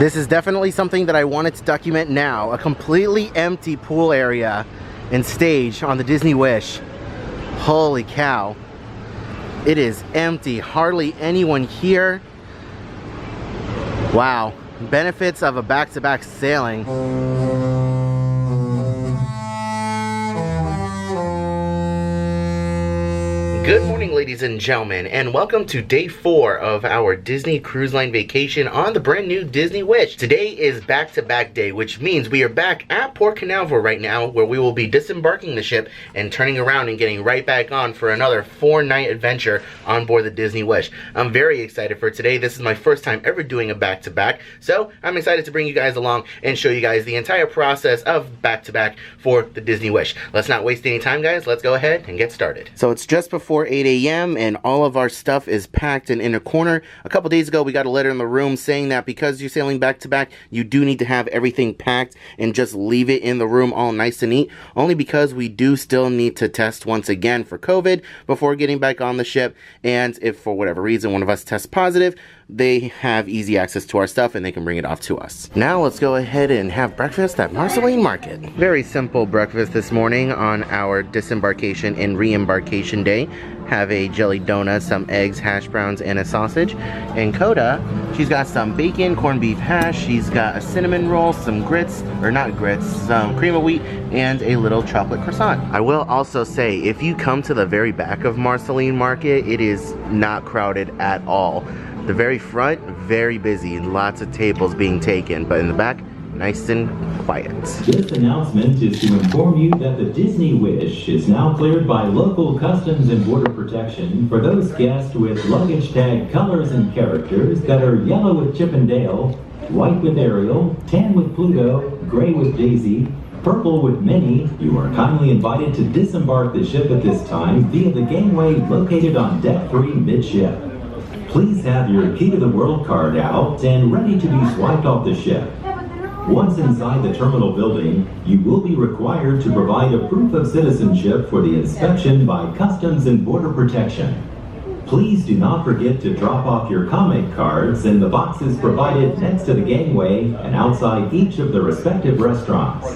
This is definitely something that I wanted to document now. A completely empty pool area and stage on the Disney Wish. Holy cow. It is empty. Hardly anyone here. Wow. Benefits of a back-to-back sailing. Good morning, ladies and gentlemen, and welcome to day 4 of our Disney Cruise Line vacation on the brand new Disney Wish. Today is back-to-back day, which means we are back at Port Canaveral right now, where we will be disembarking the ship and turning around and getting right back on for another 4-night adventure on board the Disney Wish. I'm very excited for today. This is my first time ever doing a back-to-back, so I'm excited to bring you guys along and show you guys the entire process of back-to-back for the Disney Wish. Let's not waste any time, guys. Let's go ahead and get started. So it's just before 8 a.m. and all of our stuff is packed and in a corner. A couple days ago we got a letter in the room saying that because you're sailing back to back, you do need to have everything packed and just leave it in the room all nice and neat, only because we do still need to test once again for COVID before getting back on the ship. And if for whatever reason one of us tests positive, they have easy access to our stuff and they can bring it off to us. Now let's go ahead and have breakfast at Marceline Market. Very simple breakfast this morning on our disembarkation and re-embarkation day. Have a jelly donut, some eggs, hash browns, and a sausage. And Coda, she's got some bacon, corned beef hash, she's got a cinnamon roll, some grits, or not grits, some cream of wheat, and a little chocolate croissant. I will also say, if you come to the very back of Marceline Market, it is not crowded at all. The very front, very busy, lots of tables being taken, but in the back, nice and quiet. This announcement is to inform you that the Disney Wish is now cleared by local Customs and Border Protection for those guests with luggage tag colors and characters that are yellow with Chip and Dale, white with Ariel, tan with Pluto, gray with Daisy, purple with Minnie. You are kindly invited to disembark the ship at this time via the gangway located on Deck 3 midship. Please have your Key to the World card out and ready to be swiped off the ship. Once inside the terminal building, you will be required to provide a proof of citizenship for the inspection by Customs and Border Protection. Please do not forget to drop off your comment cards in the boxes provided next to the gangway and outside each of the respective restaurants.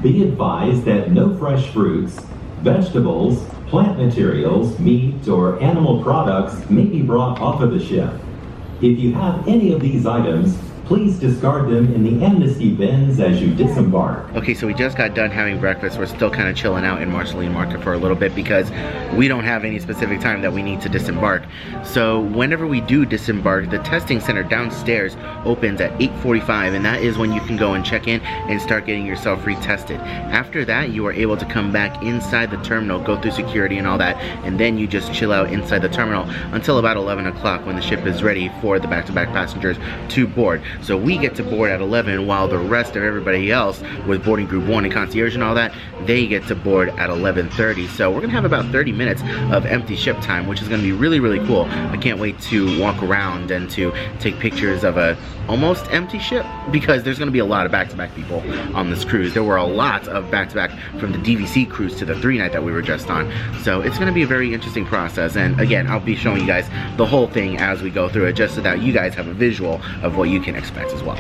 Be advised that no fresh fruits, vegetables, plant materials, meat, or animal products may be brought off of the ship. If you have any of these items, please discard them in the amnesty bins as you disembark. Okay, so we just got done having breakfast. We're still kind of chilling out in Marceline Market for a little bit because we don't have any specific time that we need to disembark. So whenever we do disembark, the testing center downstairs opens at 8:45, and that is when you can go and check in and start getting yourself retested. After that, you are able to come back inside the terminal, go through security and all that, and then you just chill out inside the terminal until about 11 o'clock when the ship is ready for the back-to-back passengers to board. So we get to board at 11 while the rest of everybody else with boarding group 1 and concierge and all that, they get to board at 11:30. So we're gonna have about 30 minutes of empty ship time, which is gonna be really, really cool. I can't wait to walk around and to take pictures of a almost empty ship because there's gonna be a lot of back-to-back people on this cruise. There were a lot of back-to-back from the DVC cruise to the 3-night that we were just on. So it's gonna be a very interesting process. And again, I'll be showing you guys the whole thing as we go through it, just so that you guys have a visual of what you can expect as well.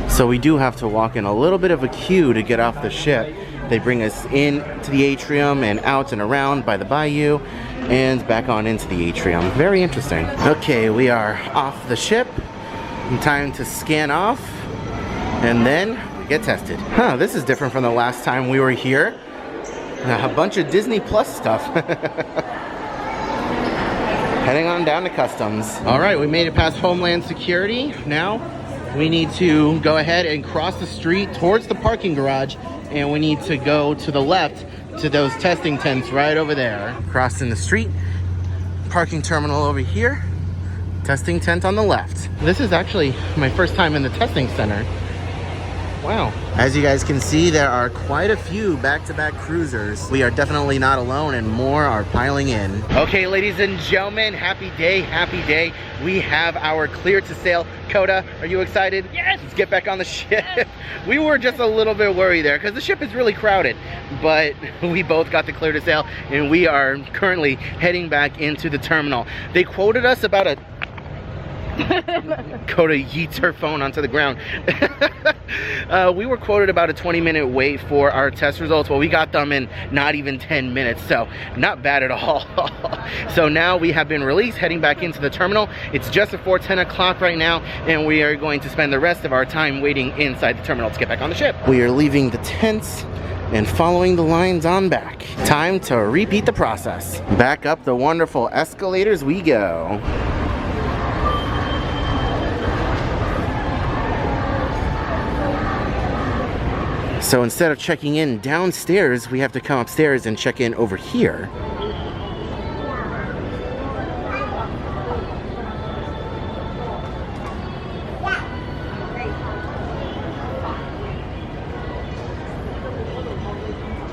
So we do have to walk in a little bit of a queue to get off the ship. They bring us in to the atrium and out and around by the bayou and back on into the atrium. Very interesting. Okay, we are off the ship. Time to scan off and then we get tested. Huh, this is different from the last time we were here. A bunch of Disney Plus stuff. Heading on down to Customs. All right, we made it past Homeland Security. Now we need to go ahead and cross the street towards the parking garage, and we need to go to the left to those testing tents right over there. Crossing the street, parking terminal over here, testing tent on the left. This is actually my first time in the testing center. Wow. As you guys can see, there are quite a few back-to-back cruisers. We are definitely not alone, and more are piling in. Okay, ladies and gentlemen, happy day, happy day. We have our clear to sail. Coda, are you excited? Yes! Let's get back on the ship. Yes. We were just a little bit worried there because the ship is really crowded, but we both got the clear to sail, and we are currently heading back into the terminal. They quoted us about a Coda yeets her phone onto the ground. We were quoted about a 20-minute wait for our test results. Well, we got them in not even 10 minutes, so not bad at all. So now we have been released, heading back into the terminal. It's just before 10 o'clock right now, and we are going to spend the rest of our time waiting inside the terminal to get back on the ship. We are leaving the tents and following the lines on back. Time to repeat the process. Back up the wonderful escalators we go. So instead of checking in downstairs, we have to come upstairs and check in over here.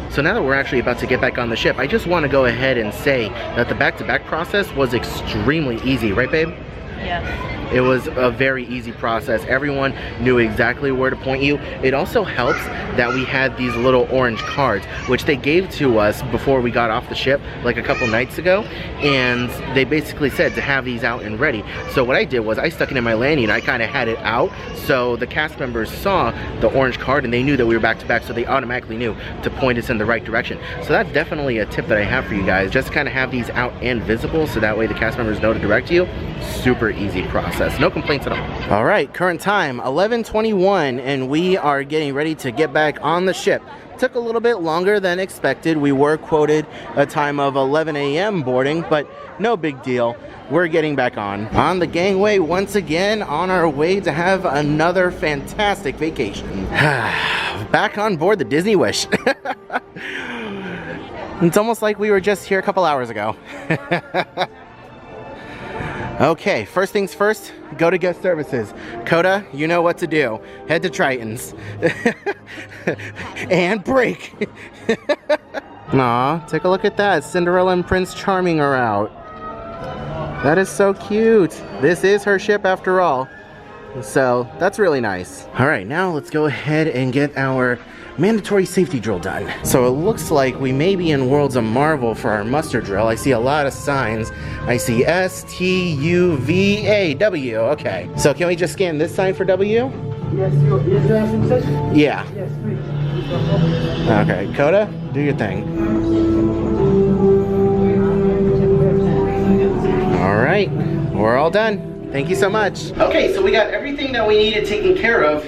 So now that we're actually about to get back on the ship, I just want to go ahead and say that the back-to-back process was extremely easy, right, babe? Yes. It was a very easy process. Everyone knew exactly where to point you. It also helps that we had these little orange cards, which they gave to us before we got off the ship, like a couple nights ago, and they basically said to have these out and ready. So what I did was I stuck it in my landing, and I kind of had it out, so the cast members saw the orange card and they knew that we were back to back, so they automatically knew to point us in the right direction. So that's definitely a tip that I have for you guys. Just kind of have these out and visible, so that way the cast members know to direct you. Super easy process. No complaints at all. All right, current time 11:21, and we are getting ready to get back on the ship. Took a little bit longer than expected. We were quoted a time of 11 a.m. boarding, but no big deal. We're getting back on the gangway once again, on our way to have another fantastic vacation. Back on board the Disney Wish. It's almost like we were just here a couple hours ago. Okay, first things first, go to guest services. Coda, you know what to do. Head to Triton's. And break. Aw, take a look at that. Cinderella and Prince Charming are out. That is so cute. This is her ship after all. So, that's really nice. All right, now let's go ahead and get our mandatory safety drill done. So it looks like we may be in Worlds of Marvel for our muster drill. I see a lot of signs. I see S-T-U-V-A-W. Okay. So can we just scan this sign for W? Yes, is there a success? Yeah. Yes, please. Okay, Coda, do your thing. All right, we're all done. Thank you so much. Okay, so we got everything that we needed taken care of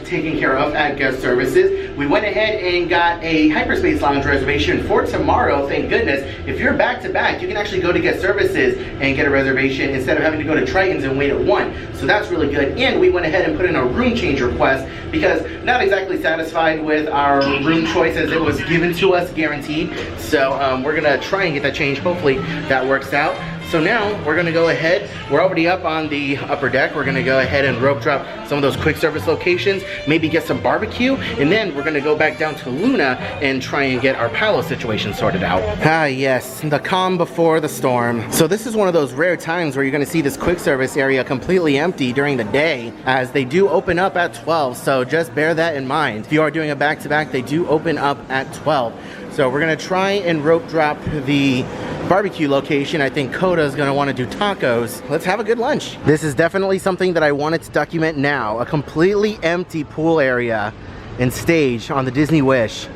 at guest services. We went ahead and got a hyperspace lounge reservation for tomorrow, thank goodness. If you're back to back, you can actually go to guest services and get a reservation instead of having to go to Triton's and wait at 1. So that's really good. And we went ahead and put in a room change request because not exactly satisfied with our room choice as it was given to us, guaranteed. So we're gonna try and get that change. Hopefully that works out. So now we're gonna go ahead, we're already up on the upper deck. We're gonna go ahead and rope drop some of those quick service locations, maybe get some barbecue, and then we're gonna go back down to Luna and try and get our Palo situation sorted out. Ah yes, the calm before the storm. So this is one of those rare times where you're gonna see this quick service area completely empty during the day, as they do open up at 12, so just bear that in mind. If you are doing a back-to-back, they do open up at 12. So we're gonna try and rope drop the barbecue location. I think Coda's gonna wanna do tacos. Let's have a good lunch. This is definitely something that I wanted to document now. A completely empty pool area and stage on the Disney Wish.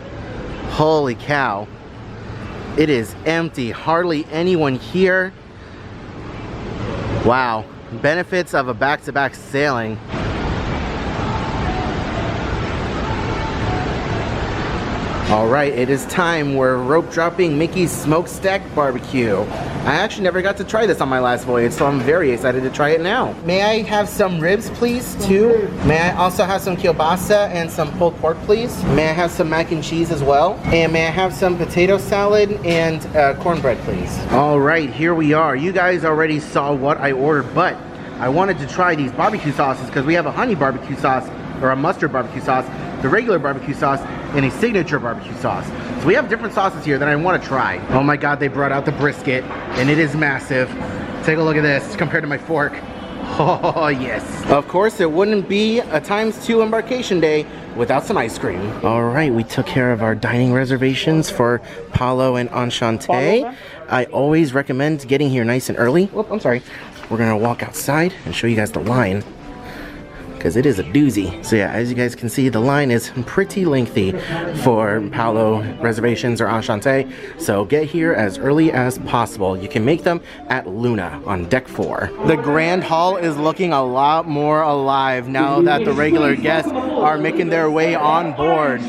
Holy cow. It is empty, hardly anyone here. Wow, benefits of a back-to-back sailing. All right, it is time. We're rope dropping Mickey's Smokestack Barbecue. I actually never got to try this on my last voyage, so I'm very excited to try it now. May I have some ribs, please, too? May I also have some kielbasa and some pulled pork, please? May I have some mac and cheese as well? And may I have some potato salad and cornbread, please? All right, here we are. You guys already saw what I ordered, but I wanted to try these barbecue sauces because we have a honey barbecue sauce or a mustard barbecue sauce, the regular barbecue sauce, and a signature barbecue sauce. So we have different sauces here that I want to try. Oh my God, they brought out the brisket, and it is massive. Take a look at this compared to my fork. Oh yes. Of course, it wouldn't be a ×2 embarkation day without some ice cream. All right, we took care of our dining reservations for Palo and Enchante. I always recommend getting here nice and early. Whoop, I'm sorry. We're gonna walk outside and show you guys the line, because it is a doozy. So yeah, as you guys can see, the line is pretty lengthy for Palo reservations or Enchante. So get here as early as possible. You can make them at Luna on deck 4. The Grand Hall is looking a lot more alive now that the regular guests are making their way on board.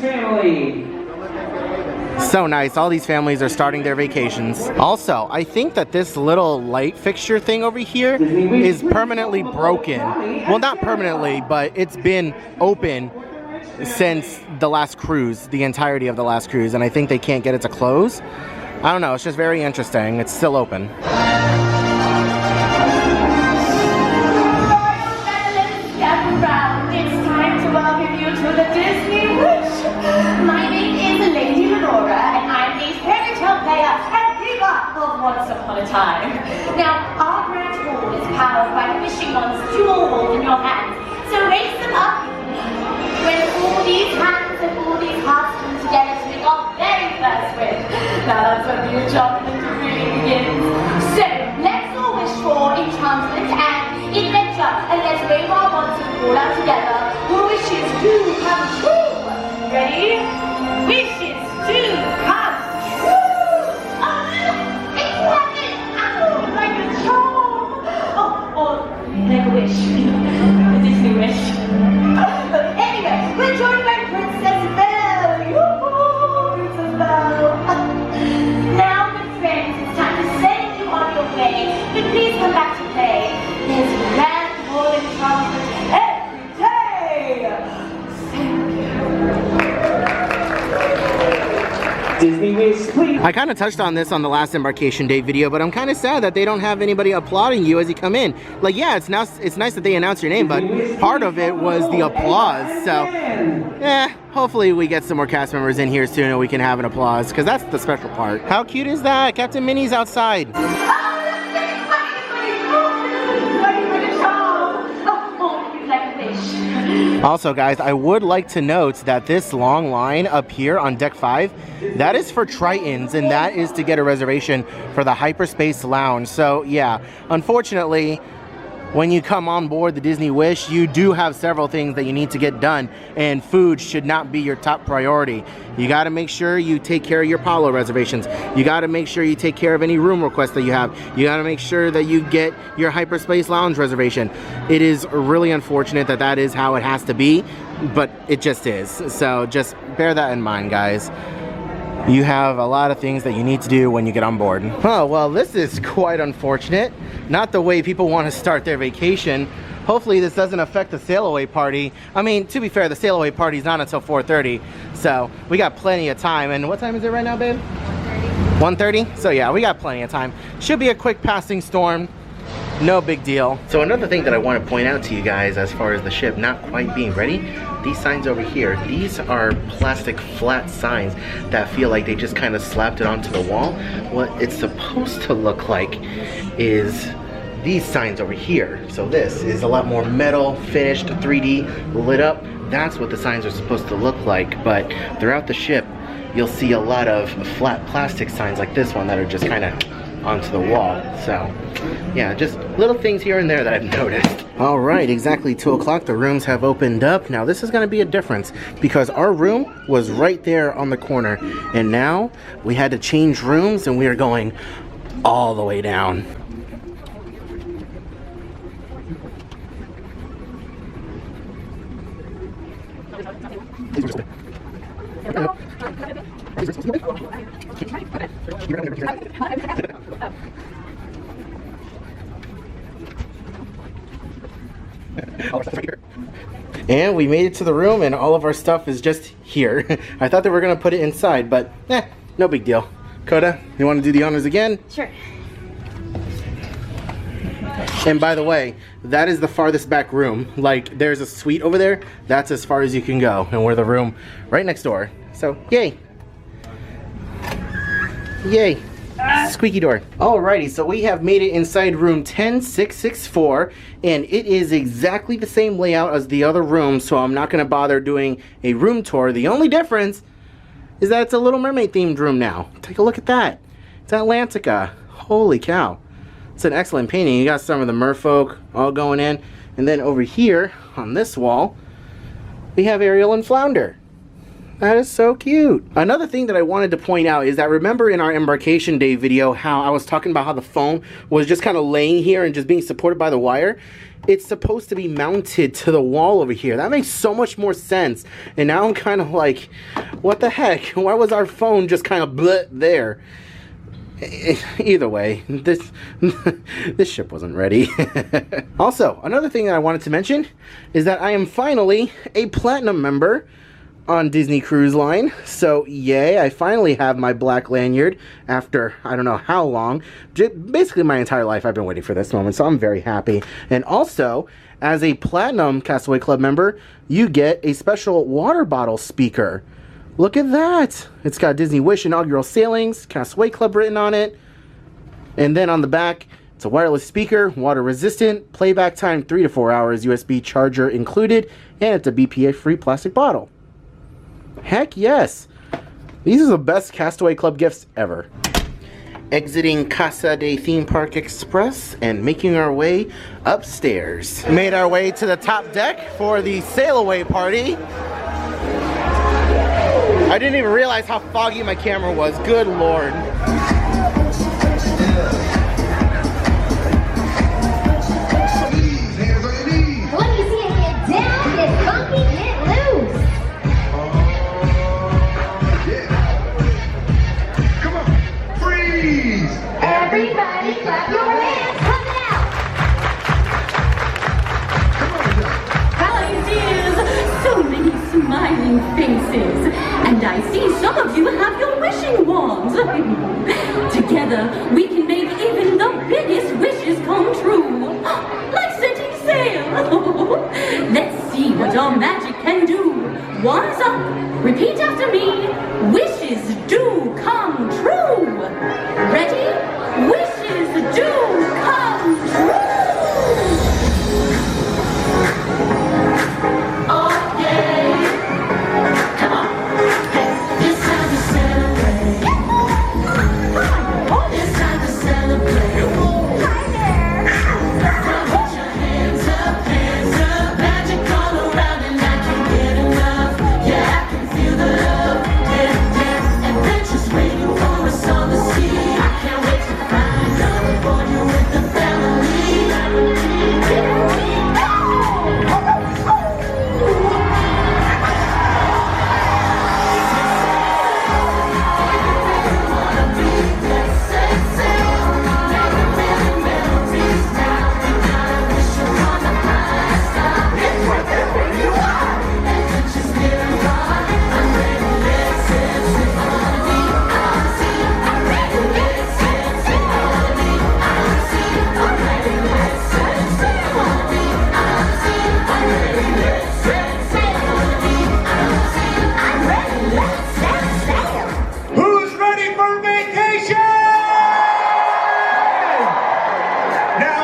So nice, all these families are starting their vacations. Also, I think that this little light fixture thing over here is permanently broken. Well, not permanently, but it's been open since the last cruise, the entirety of the last cruise, and I think they can't get it to close. I don't know, it's just very interesting. It's still open. It's time to welcome you to the Disney Wish. My name is Lady Lenora, and I'm a fairy tale player and diva of Once Upon a Time. Now, our grand hall is powered by the wishing ones you all hold in your hands. So raise them up. When all these hands and all these hearts come together to make our very first wish. Now that's when the enchantment really begins. So let's all wish for enchantment and adventure, and let's wave our wands and call out together. Your wishes do come true. Ready? Wishes do come true. Oh, it's happening. Oh, like a charm. Oh, or make a wish. A Disney wish. Anyway, we're joined by Princess Belle. Yoo-hoo, Princess Belle. Now, good friends, it's time to send you on your way. But please come back to play. There's grand hall enchantment every day. Disney Wish, please. I kind of touched on this on the last embarkation day video, but I'm kind of sad that they don't have anybody applauding you as you come in. Like, yeah, it's nice that they announce your name, but part of it was the applause. So, hopefully we get some more cast members in here soon and we can have an applause, because that's the special part. How cute is that? Captain Minnie's outside. Also, guys, I would like to note that this long line up here on deck 5, that is for Tritons, and that is to get a reservation for the Hyperspace Lounge. So yeah, unfortunately, when you come on board the Disney Wish, you do have several things that you need to get done, and food should not be your top priority. You got to make sure you take care of your Palo reservations. You got to make sure you take care of any room requests that you have. You got to make sure that you get your Hyperspace Lounge reservation. It is really unfortunate that that is how it has to be, but it just is. So just bear that in mind, guys. You have a lot of things that you need to do when you get on board. Oh, well, this is quite unfortunate. Not the way people want to start their vacation. Hopefully this doesn't affect the sail away party. I mean, to be fair, the sail away party is not until 4:30, so we got plenty of time. And what time is it right now, babe? 1:30. 1:30? So yeah, we got plenty of time. Should be a quick passing storm. No big deal. So another thing that I want to point out to you guys as far as the ship not quite being ready, these signs over here, these are plastic flat signs that feel like they just kind of slapped it onto the wall. What it's supposed to look like is these signs over here. So this is a lot more metal, finished, 3D, lit up. That's what the signs are supposed to look like. But throughout the ship, you'll see a lot of flat plastic signs like this one that are just kind of onto the wall. So yeah, just little things here and there that I've noticed. All right, exactly 2 o'clock, the rooms have opened up. Now this is going to be a difference because our room was right there on the corner, and now we had to change rooms and we are going all the way down. And we made it to the room and all of our stuff is just here. I thought they were gonna put it inside, but no big deal. Coda, you wanna do the honors again? Sure. And by the way, that is the farthest back room. Like, there's a suite over there. That's as far as you can go. And we're the room right next door. So, yay. Yay. Squeaky door. Alrighty, so we have made it inside room 10664, and it is exactly the same layout as the other room, so I'm not going to bother doing a room tour. The only difference is that it's a Little Mermaid themed room now. Take a look at that. It's Atlantica. Holy cow. It's an excellent painting. You got some of the merfolk all going in, and then over here on this wall, we have Ariel and Flounder. That is so cute. Another thing that I wanted to point out is that, remember in our embarkation day video how I was talking about how the phone was just kind of laying here and just being supported by the wire? It's supposed to be mounted to the wall over here. That makes so much more sense. And now I'm kind of like, what the heck? Why was our phone just kind of bleh there? Either way, this ship wasn't ready. Also, another thing that I wanted to mention is that I am finally a platinum member on Disney Cruise Line. So yay, I finally have my black lanyard after I don't know how long. Basically my entire life I've been waiting for this moment, so I'm very happy. And also, as a platinum Castaway Club member, you get a special water bottle speaker. Look at that! It's got Disney Wish inaugural sailings, Castaway Club written on it. And then on the back, it's a wireless speaker, water resistant, playback time 3 to 4 hours, USB charger included, and it's a BPA free plastic bottle. Heck yes! These are the best Castaway Club gifts ever. Exiting Casa de Theme Park Express and making our way upstairs. Made our way to the top deck for the sail away party. I didn't even realize how foggy my camera was. Good lord. Everybody clap your hands, come out! Hi dears, so many smiling faces. And I see some of you have your wishing wands. Together, we can make even the biggest wishes come true. Like setting sail. Let's see what our magic can do. Wands up, repeat after me. Wishes do come true. Ready? Wishes do come true! Oh yeah! Come on! Hey, it's time to celebrate! It's time to celebrate! Hi there! Now put your hands up, magic all around, and I can't get enough. Yeah, I can feel the love, yeah, adventures waiting for us on the sea. I can't wait to find love aboard you with the family. Here we go! Wanna be let's set sail. Never many memories now. And I wish you on the high star. It's right there where you are. Adventures near and far. I'm ready, let's set sail. On the sea, I'm ready, let's set sail. On the sea, I'm ready, let's set sail. On the sea, I'm ready, let's set sail. On the sea, I'm ready, let's set sail. Who's ready for vacation? Now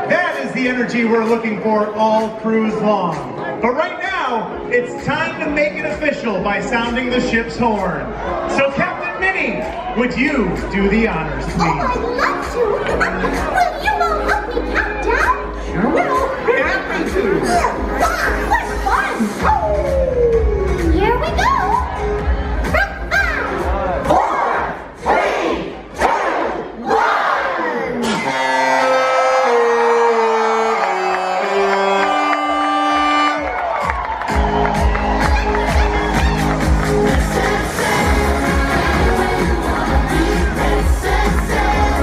that is the energy we're looking for all cruise long. But right now, it's time to make it official by sounding the ship's horn. So Captain Minnie, would you do the honors, Oh, please? I'd love to. Will you all help me count down? Sure will. Be happy to. Wow, what fun! Here we go. 5, 4, 3, 2, 1. Let's set sail.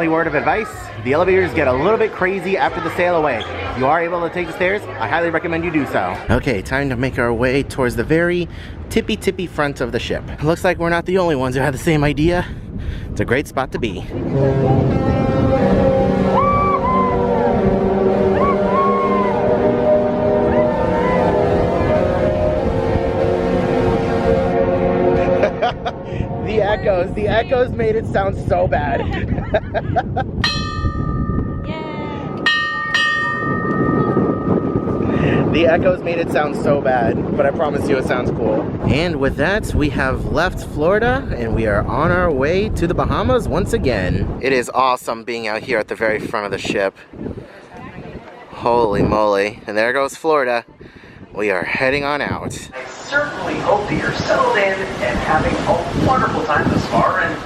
word of advice, the elevators get a little bit crazy after the sail away. If you are able to take the stairs, I highly recommend you do so. Okay, time to make our way towards the very tippy front of the ship. Looks like we're not the only ones who have the same idea. It's a great spot to be. The echoes made it sound so bad. The echoes made it sound so bad, but I promise you it sounds cool. And with that, we have left Florida and we are on our way to the Bahamas once again. It is awesome being out here at the very front of the ship. Holy moly. And there goes Florida. We are heading on out. I certainly hope that you're settled in and having a wonderful time thus far. And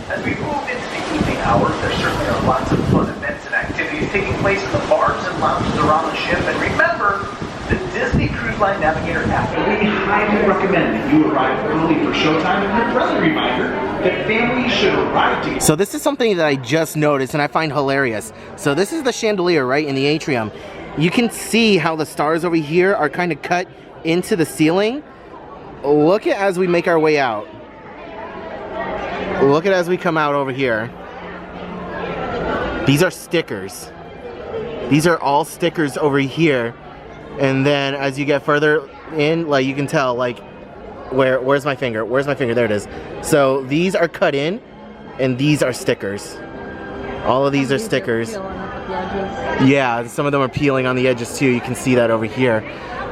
as we move into the evening hours, there certainly are lots of fun events and activities taking place in the bars and lounges around the ship. And remember, the Disney Cruise Line Navigator app. We highly recommend that you arrive early for showtime, and a friendly reminder that families should arrive together. So this is something that I just noticed and I find hilarious. So this is the chandelier right in the atrium. You can see how the stars over here are kind of cut into the ceiling. Look at as we make our way out. Look at as we come out over here. These are stickers. These are all stickers over here. And then as you get further in, like you can tell, like, where's my finger? Where's my finger? There it is. So these are cut in and these are stickers. All of these are stickers. Yeah, some of them are peeling on the edges too. You can see that over here.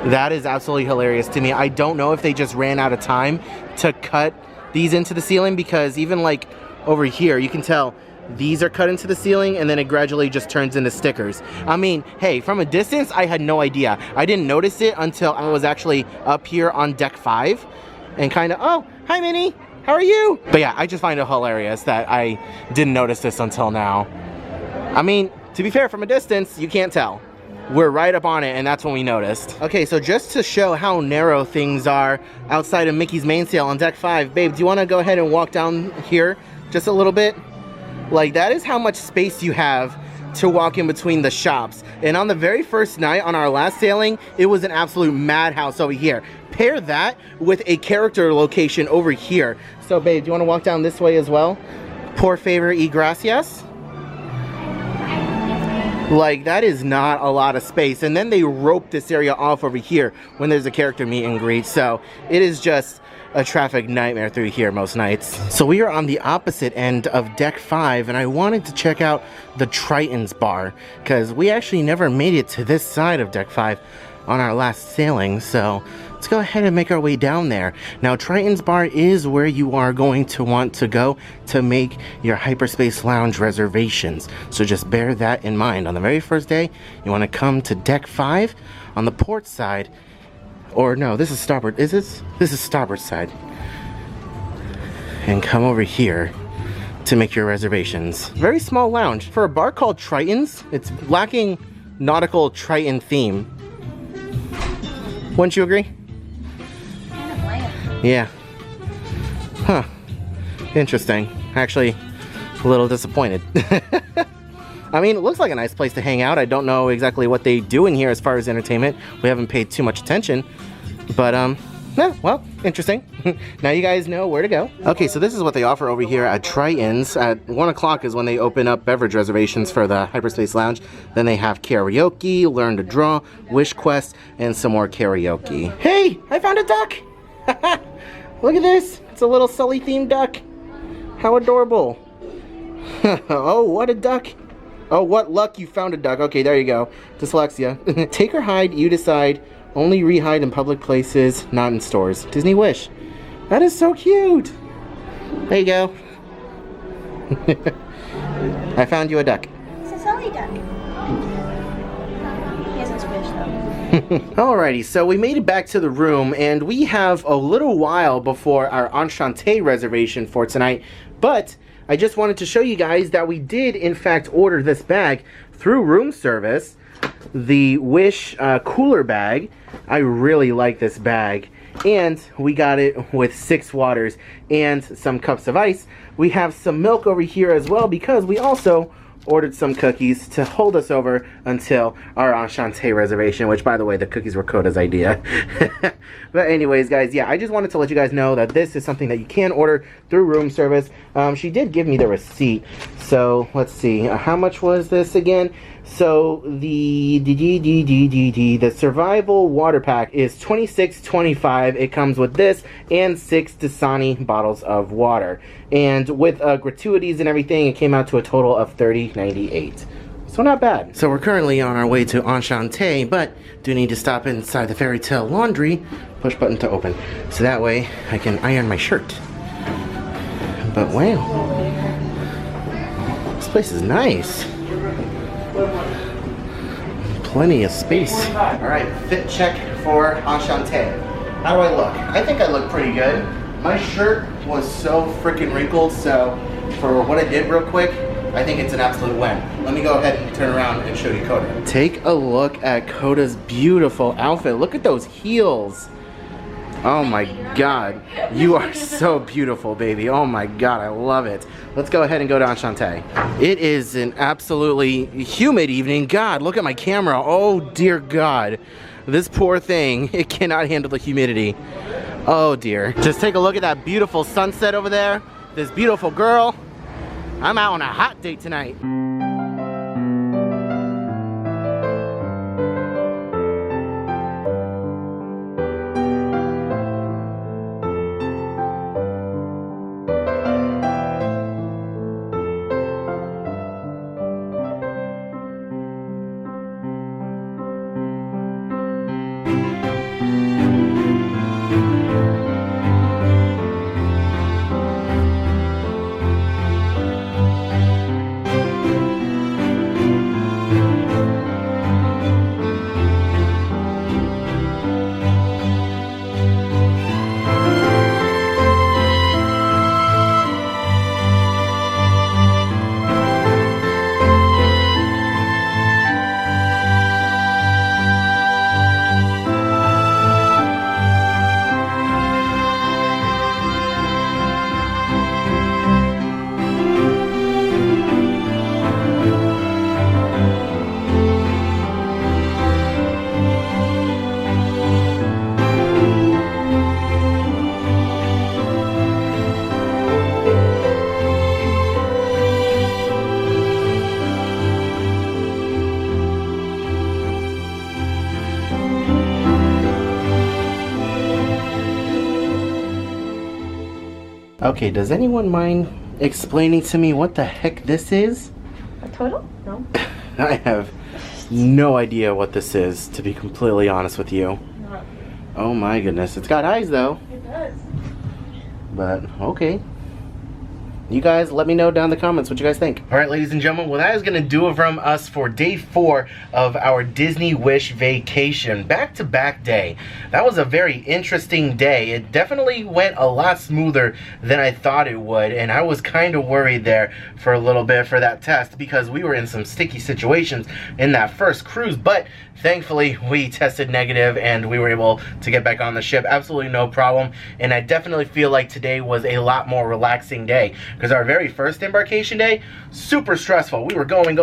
That is absolutely hilarious to me. I don't know if they just ran out of time to cut these into the ceiling, because even like over here, you can tell these are cut into the ceiling and then it gradually just turns into stickers. I mean, hey, from a distance, I had no idea. I didn't notice it until I was actually up here on deck 5 and kind of, oh, hi Minnie, how are you? But yeah, I just find it hilarious that I didn't notice this until now. I mean, to be fair, from a distance, you can't tell. We're right up on it, and that's when we noticed. Okay, so just to show how narrow things are outside of Mickey's mainsail on deck 5, babe, do you want to go ahead and walk down here just a little bit? Like, that is how much space you have to walk in between the shops. And on the very first night on our last sailing, it was an absolute madhouse over here. Pair that with a character location over here. So, babe, do you want to walk down this way as well? Por favor y gracias. Like, that is not a lot of space. And then they rope this area off over here when there's a character meet and greet. So it is just a traffic nightmare through here most nights. So we are on the opposite end of deck 5, and I wanted to check out the Triton's bar, because we actually never made it to this side of deck 5 on our last sailing. So let's go ahead and make our way down there. Now, Triton's bar is where you are going to want to go to make your hyperspace lounge reservations. So just bear that in mind. On the very first day, you want to come to deck 5 on the port side. Or no, this is starboard. Is this? This is starboard side. And come over here to make your reservations. Very small lounge. For a bar called Triton's, it's lacking nautical Triton theme. Wouldn't you agree? Kind of bland. Yeah. Huh. Interesting. Actually, a little disappointed. I mean, it looks like a nice place to hang out. I don't know exactly what they do in here as far as entertainment. We haven't paid too much attention. But, yeah, well, interesting. Now you guys know where to go. Okay, so this is what they offer over here at Triton's. At 1 o'clock is when they open up beverage reservations for the Hyperspace Lounge. Then they have karaoke, learn to draw, wish quest, and some more karaoke. Hey, I found a duck! Look at this. It's a little Sully-themed duck. How adorable. Oh, what a duck. Oh, what luck you found a duck. Okay, there you go. Dyslexia. Take or hide, you decide. Only rehide in public places, not in stores. Disney Wish. That is so cute. There you go. I found you a duck. It's a Sully duck. He hasn't squished though. Alrighty, so we made it back to the room, and we have a little while before our Enchanté reservation for tonight, but I just wanted to show you guys that we did, in fact, order this bag through room service, the Wish cooler bag. I really like this bag, and we got it with 6 waters and some cups of ice. We have some milk over here as well because we also ordered some cookies to hold us over until our Enchanté reservation, which, by the way, the cookies were Coda's idea. But anyways, guys, yeah, I just wanted to let you guys know that this is something that you can order through room service. She did give me the receipt, so let's see, how much was this again? So the survival water pack is $26.25. It comes with this and 6 Dasani bottles of water, and with gratuities and everything, it came out to a total of $30.98. So not bad. So we're currently on our way to Enchanté, but do need to stop inside the Fairy Tale Laundry. Push button to open, so that way I can iron my shirt. But wow, this place is nice. Plenty of space. Alright, fit check for Enchanté. How do I look? I think I look pretty good. My shirt was so freaking wrinkled, so for what I did real quick, I think it's an absolute win. Let me go ahead and turn around and show you Coda. Take a look at Coda's beautiful outfit. Look at those heels. Oh my god. You are so beautiful, baby. Oh my god, I love it. Let's go ahead and go to Enchanté. It is an absolutely humid evening. God, look at my camera. Oh dear god. This poor thing, it cannot handle the humidity. Oh dear. Just take a look at that beautiful sunset over there. This beautiful girl. I'm out on a hot date tonight. Okay, does anyone mind explaining to me what the heck this is? A turtle? No. I have no idea what this is, to be completely honest with you. No. Oh my goodness. It's got eyes though. It does. But, okay. You guys let me know down in the comments what you guys think. Alright, ladies and gentlemen, well, that is going to do it from us for day 4 of our Disney Wish vacation. Back-to-back day. That was a very interesting day. It definitely went a lot smoother than I thought it would, and I was kind of worried there for a little bit for that test because we were in some sticky situations in that first cruise, but thankfully we tested negative and we were able to get back on the ship. Absolutely no problem, and I definitely feel like today was a lot more relaxing day. Because our very first embarkation day, super stressful. We were going,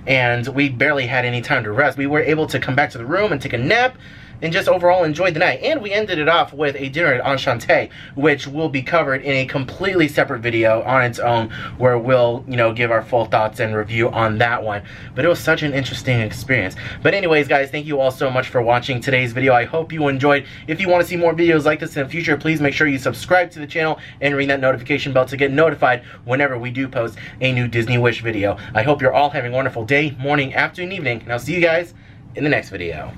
and we barely had any time to rest. We were able to come back to the room and take a nap, and just overall enjoyed the night. And we ended it off with a dinner at Enchanté, which will be covered in a completely separate video on its own, where we'll, you know, give our full thoughts and review on that one. But it was such an interesting experience. But anyways, guys, thank you all so much for watching today's video. I hope you enjoyed. If you want to see more videos like this in the future, please make sure you subscribe to the channel and ring that notification bell to get notified whenever we do post a new Disney Wish video. I hope you're all having a wonderful day, morning, afternoon, evening, and I'll see you guys in the next video.